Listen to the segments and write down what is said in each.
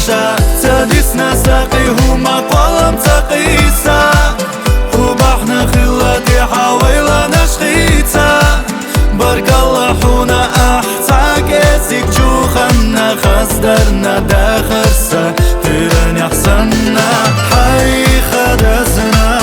شا سادسنا ساقيه مقالم تقيسا وبحنا خلاتي حاويلا نشخيتا بارك الله حونا أحتاك اسيك جوخنا خصدرنا داخرسا تيران يحسنا حي خدزنا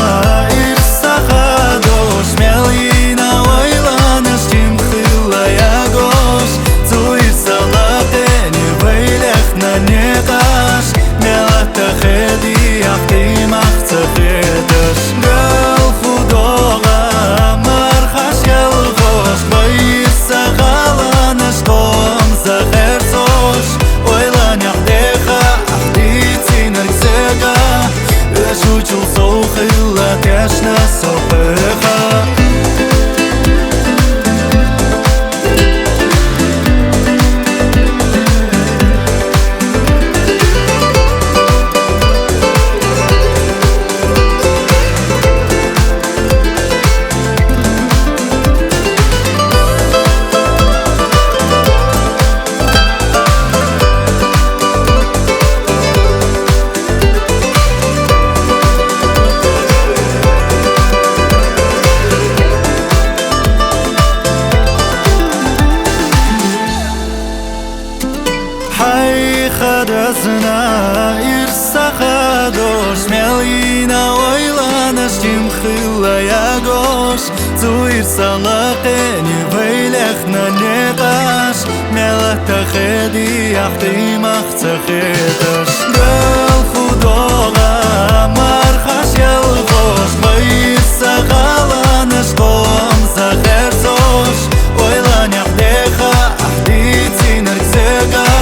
إرسا خدوش ملينا ويلا نشتم خلا يا гош توي سلاقيني ويلخنا نقاش ملا تخدي يحكي مختخدش قال خدوغا مرخش يلغوش ويسا غالا نشقوم زخرتوش ويلا نحديخا أحديتي نركسيقا أشوچو صوخي لا كاشنا صوخيخا حي خدزنا إرسا خدوش ملينا ويلا نشتم خلا يا гош تو إرسا لاقيني ويلخنا نقاش ملا تخدي يحكي مختخدش قال خدوغا مرخش يلغوش ويرسا غالا نشقوم زخرتوش ويلا نحديخا أحديتي نركزيقا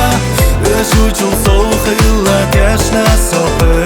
أشوچو صوخي لا كاشنا صوخي